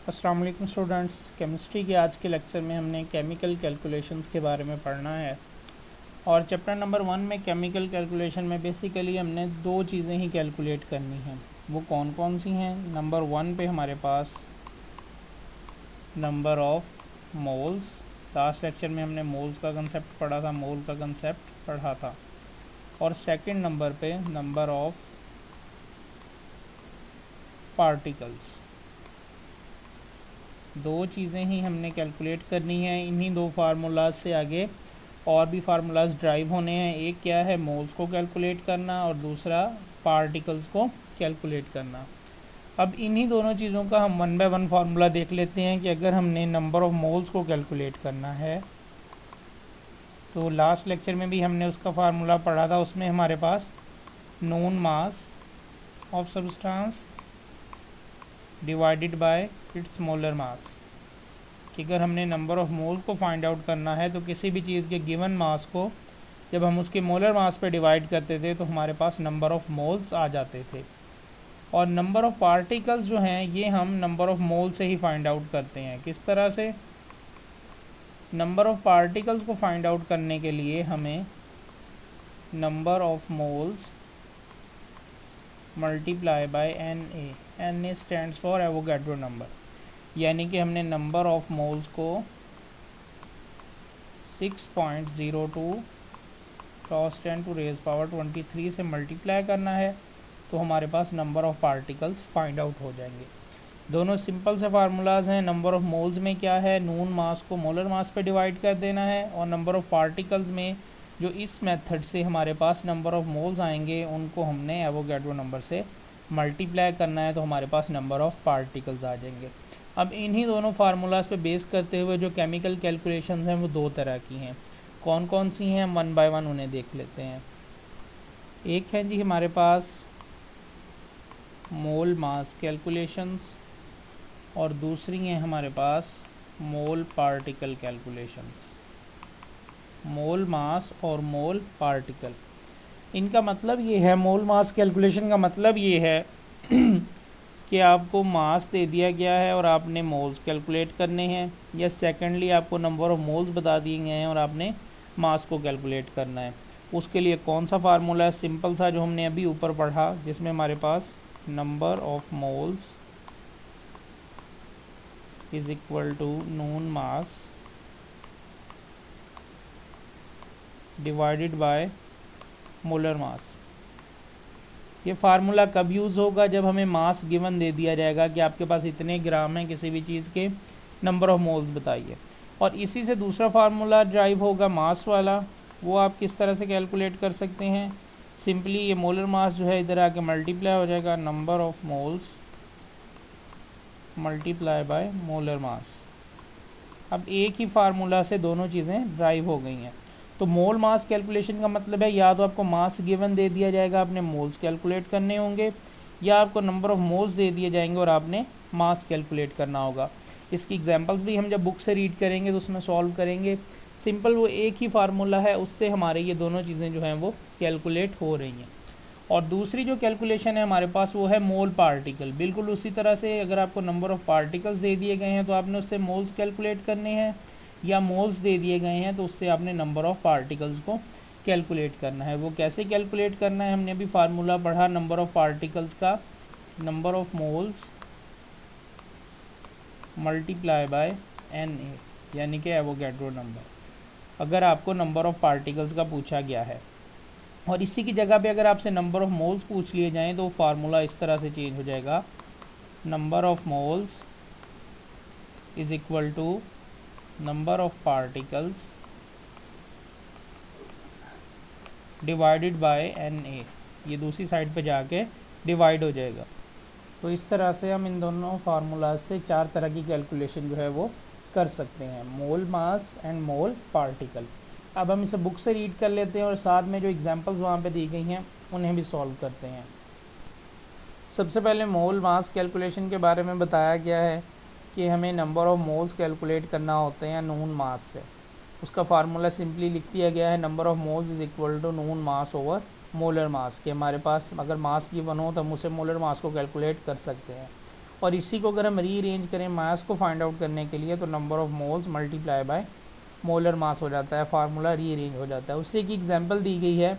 अस्सलाम वालेकुम students. Chemistry के आज के लेक्चर में हमने केमिकल कैलकुलेशंस के बारे में पढ़ना है। और चैप्टर नंबर 1 में केमिकल कैलकुलेशन में बेसिकली हमने दो चीज़ें ही कैलकुलेट करनी हैं। वो कौन कौन सी हैं? नंबर 1 पे हमारे पास number of moles. Last lecture में हमने मोल्स का कंसेप्ट पढ़ा था, मोल का कंसेप्ट पढ़ा था। और सेकंड नंबर पे नंबर ऑफ पार्टिकल्स। दो चीज़ें ही हमने कैलकुलेट करनी है। इन्हीं दो फार्मूलाज से आगे और भी फार्मूलाज ड्राइव होने हैं। एक क्या है, मोल्स को कैलकुलेट करना, और दूसरा पार्टिकल्स को कैलकुलेट करना। अब इन्हीं दोनों चीज़ों का हम वन बाय वन फार्मूला देख लेते हैं कि अगर हमने नंबर ऑफ़ मोल्स को कैलकुलेट करना है तो लास्ट लेक्चर में भी हमने उसका फार्मूला पढ़ा था। उसमें हमारे पास known mass of substance divided by its molar mass, कि अगर हमने नंबर ऑफ़ मोल्स को फाइंड आउट करना है तो किसी भी चीज़ के गिवन मास को जब हम उसके मोलर मास पे डिवाइड करते थे तो हमारे पास नंबर ऑफ़ मोल्स आ जाते थे। और नंबर ऑफ़ पार्टिकल्स जो हैं ये हम नंबर ऑफ़ मोल से ही फाइंड आउट करते हैं। किस तरह से? नंबर ऑफ़ पार्टिकल्स को फाइंड आउट करने के लिए हमें number of moles multiply by N A stands for Avogadro number, यानी कि हमने नंबर ऑफ़ मोल्स को 6.02 टॉस 10 टू रेज पावर 23 से मल्टीप्लाई करना है तो हमारे पास number of particles find out हो जाएंगे। दोनों सिंपल से फार्मूलाज हैं। नंबर ऑफ़ मोल्स में क्या है, नून मास को मोलर मास पे डिवाइड कर देना है, और नंबर ऑफ़ पार्टिकल्स में जो इस मेथड से हमारे पास नंबर ऑफ़ मोल्स आएंगे उनको हमने एवोगैड्रो नंबर से मल्टीप्लाई करना है तो हमारे पास नंबर ऑफ़ पार्टिकल्स आ जाएंगे। अब इन्हीं दोनों फार्मूलाज पे बेस करते हुए जो केमिकल कैलकुलेशंस हैं वो दो तरह की हैं। कौन कौन सी हैं, वन बाय वन उन्हें देख लेते हैं। एक है जी हमारे पास मोल मास कैलकुलेशंस, और दूसरी है हमारे पास मोल पार्टिकल कैलकुलेशंस। मोल मास और मोल पार्टिकल, इनका मतलब ये है, मोल मास कैलकुलेशन का मतलब ये है कि आपको मास दे दिया गया है और आपने मोल्स कैलकुलेट करने हैं, या सेकेंडली आपको नंबर ऑफ़ मोल्स बता दिए गए हैं और आपने मास को कैलकुलेट करना है। उसके लिए कौन सा फार्मूला है? सिंपल सा जो हमने अभी ऊपर पढ़ा, जिसमें हमारे पास number of moles is equal to known mass divided by molar mass. ये फार्मूला कब यूज़ होगा? जब हमें मास गिवन दे दिया जाएगा कि आपके पास इतने ग्राम हैं किसी भी चीज़ के, नंबर ऑफ़ मोल्स बताइए। और इसी से दूसरा फार्मूला ड्राइव होगा मास वाला। वो आप किस तरह से कैलकुलेट कर सकते हैं? सिंपली ये मोलर मास जो है इधर आके मल्टीप्लाई हो जाएगा number of moles multiply bye molar मास। अब एक ही फार्मूला से दोनों चीज़ें ड्राइव हो गई हैं। तो मोल मास कैलकुलेशन का मतलब है, या तो आपको मास गिवन दे दिया जाएगा, आपने मोल्स कैलकुलेट करने होंगे, या आपको नंबर ऑफ़ मोल्स दे दिए जाएंगे और आपने मास कैलकुलेट करना होगा। इसकी एग्जांपल्स भी हम जब बुक से रीड करेंगे तो उसमें सॉल्व करेंगे। सिंपल वो एक ही फार्मूला है, उससे हमारे ये दोनों चीज़ें जो हैं वो कैलकुलेट हो रही हैं। और दूसरी जो कैलकुलेशन है हमारे पास वो है मोल पार्टिकल। बिल्कुल उसी तरह से अगर आपको नंबर ऑफ़ पार्टिकल्स दे दिए गए हैं तो आपने उससे मोल्स कैलकुलेट करने हैं, या मोल्स दे दिए गए हैं तो उससे आपने नंबर ऑफ़ पार्टिकल्स को कैलकुलेट करना है। वो कैसे कैलकुलेट करना है? हमने अभी फार्मूला पढ़ा नंबर ऑफ़ पार्टिकल्स का, number of moles multiply by N A, यानी कि एवोगैड्रो नंबर, अगर आपको नंबर ऑफ़ पार्टिकल्स का पूछा गया है। और इसी की जगह पे अगर आपसे नंबर ऑफ़ मोल्स पूछ लिए जाएँ तो फार्मूला इस तरह से चेंज हो जाएगा, number of moles is equal to number of particles divided by N A. ये दूसरी साइड पे जाके डिवाइड हो जाएगा। तो इस तरह से हम इन दोनों फार्मूलाज से चार तरह की कैलकुलेशन जो है वो कर सकते हैं, मोल मास एंड मोल पार्टिकल। अब हम इसे बुक से रीड कर लेते हैं और साथ में जो एग्जांपल्स वहाँ पे दी गई हैं उन्हें भी सॉल्व करते हैं। सबसे पहले मोल मास कैलकुलेशन के बारे में बताया गया है कि हमें नंबर ऑफ़ मोल्स कैलकुलेट करना होते हैं नून मास से। उसका फार्मूला सिंपली लिख दिया गया है, number of moles is equal to known mass over molar mass, कि हमारे पास अगर मास गिवन हो तो हम उसे मोलर मास को कैलकुलेट कर सकते हैं। और इसी को अगर हम रीअरेंज करें मास को फाइंड आउट करने के लिए तो number of moles multiply bye molar मास हो जाता है, फार्मूला रीअरेंज हो जाता है। उससे एक एग्जांपल दी गई है,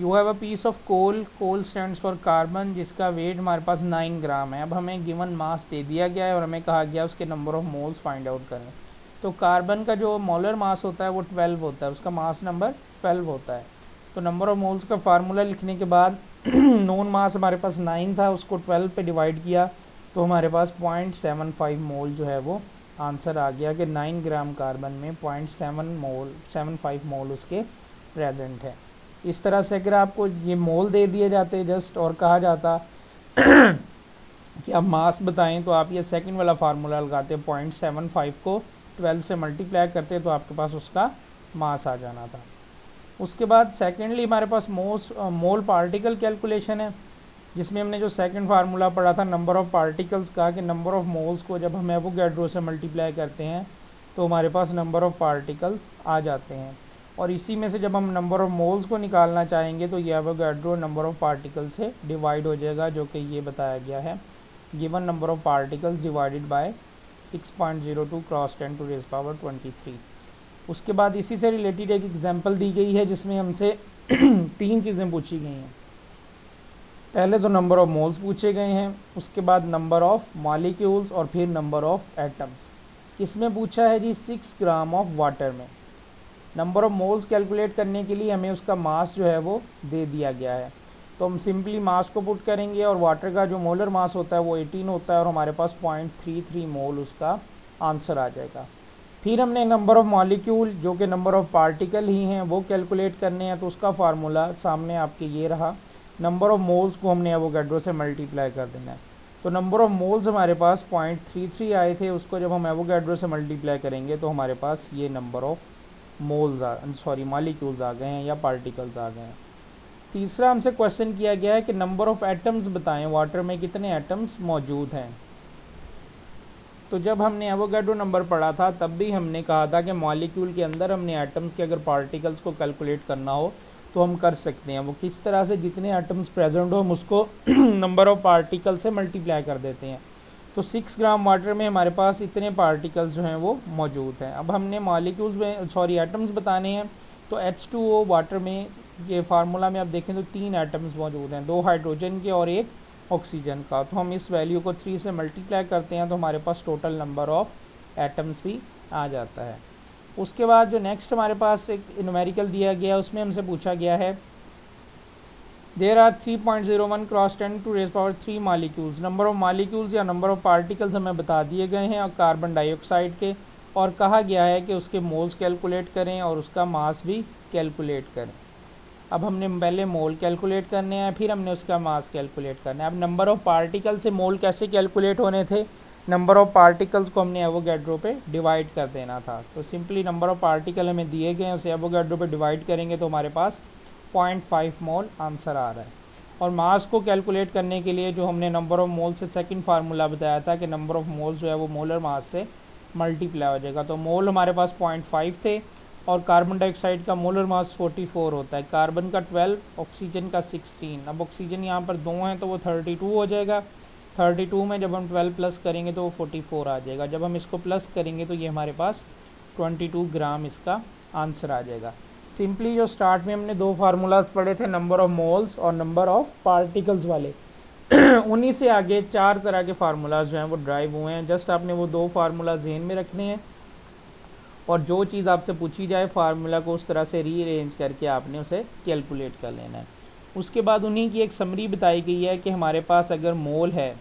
you have a piece of coal, coal stands for carbon, जिसका वेट हमारे पास 9 ग्राम है। अब हमें गिवन मास दे दिया गया है और हमें कहा गया उसके number of moles find out करें। तो कार्बन का जो मोलर मास होता है वो 12 होता है, उसका मास नंबर 12 होता है। तो नंबर ऑफ मोल्स का फार्मूला लिखने के बाद नोन मास हमारे पास 9 था, उसको 12 पे डिवाइड किया तो हमारे पास 0.75 मोल जो है वो आंसर आ गया कि 9 ग्राम कार्बन में 0.75 मोल उसके प्रेजेंट है। इस तरह से अगर आपको ये मोल दे दिए जाते जस्ट और कहा जाता कि आप मास बताएं, तो आप ये सेकंड वाला फार्मूला लगाते, 0.75 को 12 से मल्टीप्लाई करते तो आपके पास उसका मास आ जाना था। उसके बाद सेकेंडली हमारे पास मोल पार्टिकल कैलकुलेशन है, जिसमें हमने जो सेकंड फार्मूला पढ़ा था नंबर ऑफ पार्टिकल्स का, कि नंबर ऑफ मोल्स को जब हम एवोगैड्रो से मल्टीप्लाई करते हैं तो हमारे पास नंबर ऑफ पार्टिकल्स आ जाते हैं। और इसी में से जब हम नंबर ऑफ मोल्स को निकालना चाहेंगे तो ये एवोगैड्रो नंबर ऑफ पार्टिकल से डिवाइड हो जाएगा, जो कि ये बताया गया है, given number of particles divided by 6.02 cross 10 to raise power 23। उसके बाद इसी से रिलेटेड एक एग्जांपल दी गई है जिसमें हमसे 3 चीज़ें पूछी गई हैं। पहले तो नंबर ऑफ मोल्स पूछे गए हैं, उसके बाद नंबर ऑफ मॉलिक्यूल्स और फिर नंबर ऑफ एटम्स। किसमें पूछा है जी? 6 ग्राम ऑफ वाटर में। नंबर ऑफ मोल्स कैलकुलेट करने के लिए हमें उसका मास जो है वो दे दिया गया है, तो हम सिंपली मास को पुट करेंगे और वाटर का जो मोलर मास होता है वो 18 होता है और हमारे पास 0.33 मोल उसका आंसर आ जाएगा। फिर हमने नंबर ऑफ मॉलिक्यूल जो कि नंबर ऑफ पार्टिकल ही हैं वो कैलकुलेट करने हैं, तो उसका फार्मूला सामने आपके ये रहा, नंबर ऑफ मोल्स को हमने एवोगैड्रो से मल्टीप्लाई कर देना है। तो नंबर ऑफ मोल्स हमारे पास 0.33 आए थे, उसको जब हम एवोगैड्रो से मल्टीप्लाई करेंगे तो हमारे पास ये नंबर ऑफ मॉलिक्यूल्स आ गए हैं या पार्टिकल्स आ गए हैं। तीसरा हमसे क्वेश्चन किया गया है कि नंबर ऑफ एटम्स बताएं, वाटर में कितने एटम्स मौजूद हैं। तो जब हमने एवोगैड्रो नंबर पढ़ा था तब भी हमने कहा था कि मॉलिक्यूल के अंदर हमने एटम्स के अगर पार्टिकल्स को कैलकुलेट करना हो तो हम कर सकते हैं। वो किस तरह से, जितने एटम्स प्रेजेंट हो हम उसको नंबर ऑफ पार्टिकल से मल्टीप्लाई कर देते हैं। तो 6 ग्राम वाटर में हमारे पास इतने पार्टिकल्स जो हैं वो मौजूद हैं। अब हमने मॉलिक्यूल्स में एटम्स बताने हैं, तो H2O वाटर में ये फार्मूला में आप देखें तो 3 एटम्स मौजूद हैं, 2 हाइड्रोजन के और 1 ऑक्सीजन का। तो हम इस वैल्यू को 3 से मल्टीप्लाई करते हैं तो हमारे पास टोटल नंबर ऑफ एटम्स भी आ जाता है। उसके बाद जो नेक्स्ट हमारे पास एक न्यूमेरिकल दिया गया उसमें हमसे पूछा गया है, there are 3.01 cross 10 to raise power 3 molecules. Number of molecules या नंबर ऑफ पार्टिकल्स हमें बता दिए गए हैं और कार्बन डाइऑक्साइड के, और कहा गया है कि उसके मोल्स कैलकुलेट करें और उसका मास भी कैलकुलेट करें। अब हमने पहले मोल कैलकुलेट करने हैं, फिर हमने उसका मास कैलकुलेट करना है। अब नंबर ऑफ पार्टिकल से मोल कैसे कैलकुलेट होने थे? नंबर ऑफ पार्टिकल्स को हमने एवोगैड्रो पे डिवाइड कर देना था। तो सिंपली नंबर ऑफ पार्टिकल हमें दिए गए हैं, उसे एवोगैड्रो पे डिवाइड करेंगे तो हमारे पास 0.5 मोल आंसर आ रहा है। और मास को कैलकुलेट करने के लिए जो हमने नंबर ऑफ मोल से सेकंड फार्मूला बताया था कि नंबर ऑफ मोल्स जो है वो मोलर मास से मल्टीप्लाई हो जाएगा। तो मोल हमारे पास 0.5 थे और कार्बन डाइऑक्साइड का मोलर मास 44 होता है, कार्बन का 12, ऑक्सीजन का 16। अब ऑक्सीजन यहाँ पर 2 हैं तो वो 32 हो जाएगा। 32 में जब हम 12 प्लस करेंगे तो वो 44 आ जाएगा। जब हम इसको प्लस करेंगे तो ये हमारे पास 22 ग्राम इसका आंसर आ जाएगा। सिंपली जो स्टार्ट में हमने 2 फार्मूलाज पढ़े थे, नंबर ऑफ मोल्स और नंबर ऑफ पार्टिकल्स वाले उन्हीं से आगे 4 तरह के फार्मूलाज जो हैं वो ड्राइव हुए हैं। जस्ट आपने वो 2 फार्मूला ज़हन में रखने हैं और जो चीज़ आपसे पूछी जाए फार्मूला को उस तरह से रीअरेंज करके आपने उसे कैलकुलेट कर लेना है। उसके बाद उन्हीं की एक समरी बताई गई है कि हमारे पास अगर मोल है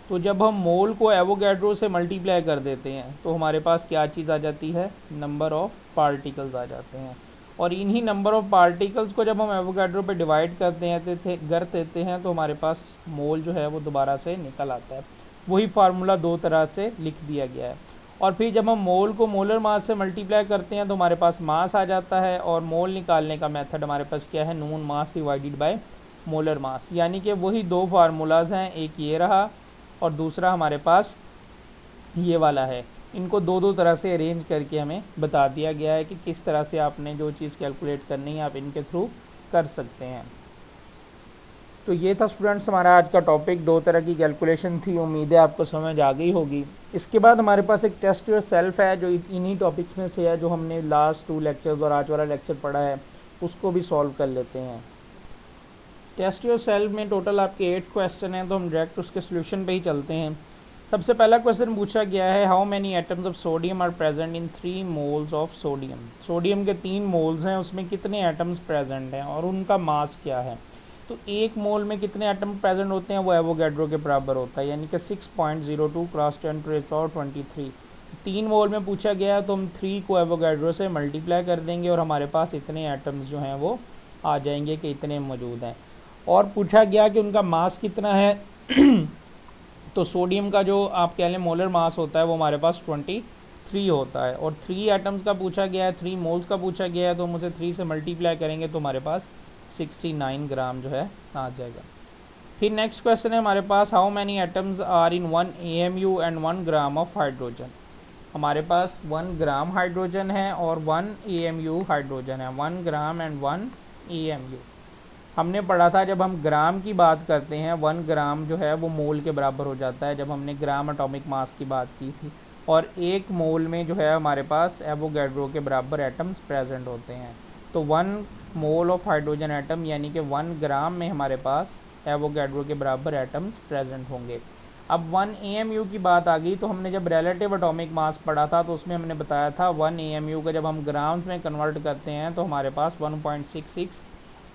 तो जब हम मोल को एवोगैड्रो से मल्टीप्लाई कर देते हैं तो हमारे पास क्या चीज़ आ जाती है? नंबर ऑफ पार्टिकल्स आ जाते हैं। और इन्हीं नंबर ऑफ पार्टिकल्स को जब हम एवोगैड्रो पे डिवाइड करते हैं तो हमारे पास मोल जो है वो दोबारा से निकल आता है। वही फार्मूला 2 तरह से लिख दिया गया है। और फिर जब हम मोल को मोलर मास से मल्टीप्लाई करते हैं तो हमारे पास मास आ जाता है। और मोल निकालने का मेथड हमारे पास क्या है? Known mass divided by molar mass. यानी कि वही 2 फार्मूलाज हैं, एक ये रहा और दूसरा हमारे पास ये वाला है। इनको 2 तरह से अरेंज करके हमें बता दिया गया है कि किस तरह से आपने जो चीज़ कैलकुलेट करनी है आप इनके थ्रू कर सकते हैं। तो ये था स्टूडेंट्स हमारा आज का टॉपिक। दो तरह की कैलकुलेशन थी, उम्मीद है आपको समझ आ गई होगी। इसके बाद हमारे पास एक टेस्ट योर सेल्फ है जो इन्हीं टॉपिक्स में से है, जो हमने लास्ट 2 लेक्चर्स और आज वाला लेक्चर पढ़ा है, उसको भी सॉल्व कर लेते हैं। टेस्ट योर सेल्फ में टोटल आपके 8 क्वेश्चन हैं, तो हम डायरेक्ट उसके सोल्यूशन पे ही चलते हैं। सबसे पहला क्वेश्चन पूछा गया है, how many atoms of sodium are present in 3 moles of sodium. Sodium के 3 मोल्स हैं, उसमें कितने एटम्स प्रेजेंट हैं और उनका मास क्या है। तो एक मोल में कितने एटम प्रेजेंट होते हैं, वो एवोगैड्रो के बराबर होता है, यानी कि 6.02 क्रॉस 10⁻23। 3 मोल में पूछा गया तो हम 3 को एवोगैड्रो से मल्टीप्लाई कर देंगे और हमारे पास इतने एटम्स जो हैं वो आ जाएंगे कि इतने मौजूद हैं। और पूछा गया कि उनका मास कितना है तो सोडियम का जो आप कह लें मोलर मास होता है वो हमारे पास 23 होता है, और 3 एटम्स का पूछा गया है, 3 मोल्स का पूछा गया है, तो हम उसे 3 से मल्टीप्लाई करेंगे तो हमारे पास 69 ग्राम जो है आ जाएगा। फिर नेक्स्ट क्वेश्चन है हमारे पास, how many atoms are in 1 AMU and 1 gram of hydrogen. हमारे पास 1 ग्राम हाइड्रोजन है और 1 AMU हाइड्रोजन है, 1 ग्राम एंड 1 AMU। हमने पढ़ा था जब हम ग्राम की बात करते हैं 1 ग्राम जो है वो मोल के बराबर हो जाता है, जब हमने ग्राम एटॉमिक मास की बात की थी। और 1 मोल में जो है हमारे पास एवोगैड्रो के बराबर एटम्स प्रेजेंट होते हैं। तो 1 मोल ऑफ हाइड्रोजन एटम यानी कि 1 ग्राम में हमारे पास एवोगैड्रो के बराबर एटम्स प्रेजेंट होंगे। अब 1 AMU की बात आ गई, तो हमने जब रिलेटिव एटॉमिक मास पढ़ा था तो उसमें हमने बताया था 1 AMU का जब हम ग्राम्स में कन्वर्ट करते हैं तो हमारे पास 1.66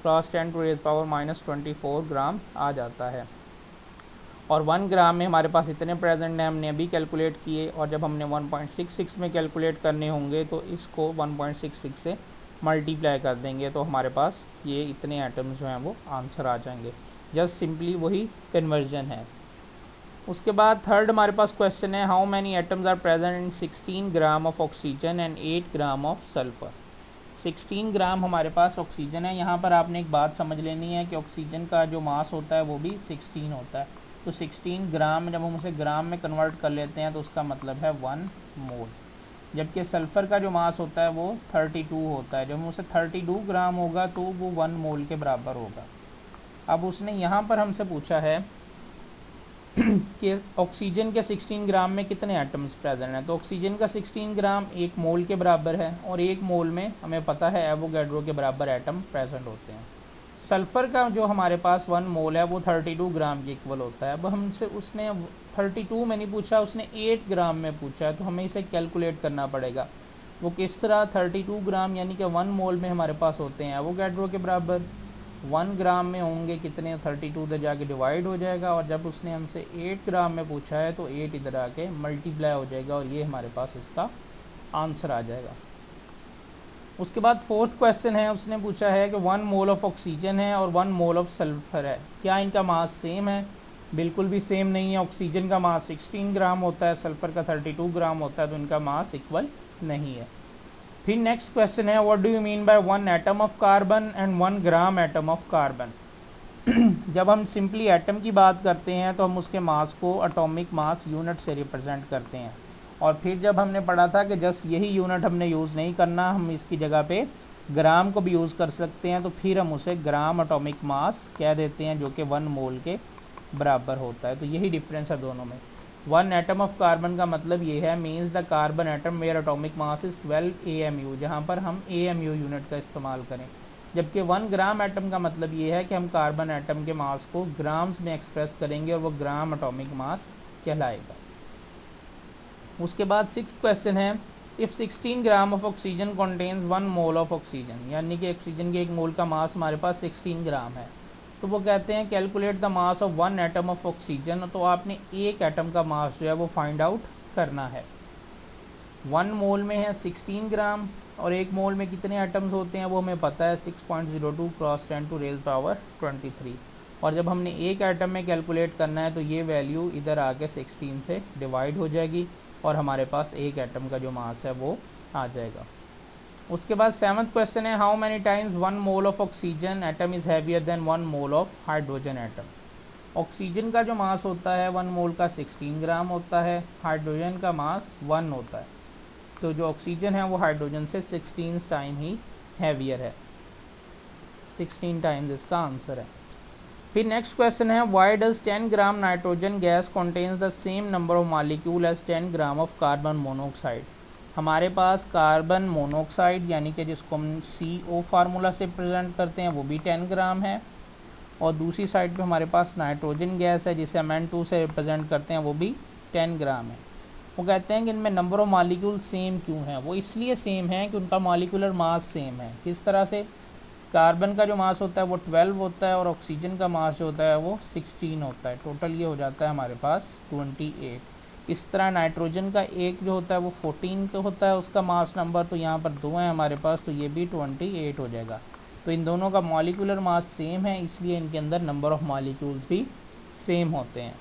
क्रॉस 10⁻⁻24 ग्राम आ जाता है। और 1 ग्राम में हमारे पास इतने प्रेजेंट हैं, हमने अभी कैलकुलेट किए, और जब हमने 1.66 में कैलकुलेट करने होंगे तो इसको 1.66 से मल्टीप्लाई कर देंगे तो हमारे पास ये इतने एटम्स जो हैं वो आंसर आ जाएंगे। जस्ट सिंपली वही कन्वर्जन है। उसके बाद थर्ड हमारे पास क्वेश्चन है, how many atoms are present in 16 gram of oxygen and 8 gram of sulphur. 16 gram हमारे पास ऑक्सीजन है। यहाँ पर आपने एक बात समझ लेनी है कि ऑक्सीजन का जो मास होता है वो भी 16 होता है। तो 16 ग्राम जब हम उसे ग्राम में कन्वर्ट कर लेते हैं तो उसका मतलब है 1 मोल। जबकि सल्फ़र का जो मास होता है वो 32 होता है, जब हम उसे 32 ग्राम होगा तो वो 1 मोल के बराबर होगा। अब उसने यहाँ पर हमसे पूछा है कि ऑक्सीजन के 16 ग्राम में कितने एटम्स प्रेजेंट हैं। तो ऑक्सीजन का 16 ग्राम 1 मोल के बराबर है, और 1 मोल में हमें पता है एवोगैड्रो के बराबर एटम प्रेजेंट होते हैं। सल्फ़र का जो हमारे पास 1 मोल है वो 32 ग्राम के इक्वल होता है। अब हमसे उसने 32 में नहीं पूछा, उसने 8 ग्राम में पूछा है, तो हमें इसे कैलकुलेट करना पड़ेगा। वो किस तरह, 32 ग्राम यानी कि 1 मोल में हमारे पास होते हैं एवोगैड्रो के बराबर, 1 ग्राम में होंगे कितने, 32 इधर जाके डिवाइड हो जाएगा, और जब उसने हमसे 8 ग्राम में पूछा है तो 8 इधर आके मल्टीप्लाई हो जाएगा, और ये हमारे पास इसका आंसर आ जाएगा। उसके बाद फोर्थ क्वेश्चन है, उसने पूछा है कि 1 मोल ऑफ ऑक्सीजन है और 1 मोल ऑफ सल्फर है, क्या इनका मास सेम है। बिल्कुल भी सेम नहीं है। ऑक्सीजन का मास 16 ग्राम होता है, सल्फर का 32 ग्राम होता है, तो इनका मास इक्वल नहीं है। फिर नेक्स्ट क्वेश्चन है, what do you mean by 1 atom of carbon and 1 gram atom of carbon. जब हम सिंपली एटम की बात करते हैं तो हम उसके मास को एटॉमिक मास यूनिट से रिप्रेजेंट करते हैं, और फिर जब हमने पढ़ा था कि जस्ट यही यूनिट हमने यूज़ नहीं करना, हम इसकी जगह पे ग्राम को भी यूज़ कर सकते हैं, तो फिर हम उसे ग्राम एटॉमिक मास कह देते हैं, जो कि 1 मोल के बराबर होता है। तो यही डिफरेंस है दोनों में। 1 एटम ऑफ कार्बन का मतलब ये है, means the carbon atom where atomic mass is 12 AMU, जहाँ पर हम AMU यूनिट का इस्तेमाल करें। जबकि 1 ग्राम एटम का मतलब ये है कि हम कार्बन एटम के मास को ग्राम्स में एक्सप्रेस करेंगे और वो ग्राम एटॉमिक मास कहलाएगा। उसके बाद 6th क्वेश्चन है, if 16 gram of oxygen contains 1 mole of oxygen, यानी कि ऑक्सीजन के 1 मोल का मास हमारे पास 16 ग्राम है, तो वो कहते हैं calculate the mass of 1 atom of oxygen. तो आपने एक एटम का मास जो है वो फाइंड आउट करना है। 1 मोल में है 16 ग्राम, और 1 मोल में कितने एटम्स होते हैं वो हमें पता है, 6.02 क्रॉस 10⁻⁻23। और जब हमने एक एटम में कैलकुलेट करना है तो ये वैल्यू इधर आके 16 से डिवाइड हो जाएगी, और हमारे पास एक एटम का जो मास है वो आ जाएगा। उसके बाद 7th क्वेश्चन है, how many times 1 mole of oxygen atom is heavier than 1 mole of hydrogen atom. Oxygen का जो मास होता है 1 मोल का 16 ग्राम होता है, हाइड्रोजन का मास 1 होता है, तो जो ऑक्सीजन है वो हाइड्रोजन से 16 टाइम ही हैवियर है, 16 टाइम्स इसका आंसर है। फिर नेक्स्ट क्वेश्चन है why does 10 gram nitrogen gas contains the same number of molecule as 10 gram of carbon monoxide. हमारे पास कार्बन मोनोऑक्साइड यानी कि जिसको हम CO फार्मूला से प्रेजेंट करते हैं वो भी 10 ग्राम है, और दूसरी साइड पे हमारे पास नाइट्रोजन गैस है जिसे हम N2 से रिप्रेजेंट करते हैं वो भी 10 ग्राम है। वो कहते हैं कि इनमें नंबर ऑफ मॉलिक्यूल सेम क्यों है। वो इसलिए सेम है कि उनका मॉलिक्यूलर मास सेम है। किस तरह से? कार्बन का जो मास होता है वो 12 होता है और ऑक्सीजन का मास जो होता है वो 16 होता है। टोटल ये हो जाता है हमारे पास 28। इस तरह नाइट्रोजन का एक जो होता है वो 14 का होता है उसका मास नंबर, तो यहाँ पर 2 है हमारे पास, तो ये भी 28 हो जाएगा। तो इन दोनों का मॉलिक्यूलर मास सेम है, इसलिए इनके अंदर नंबर ऑफ मॉलिक्यूल्स भी सेम होते हैं।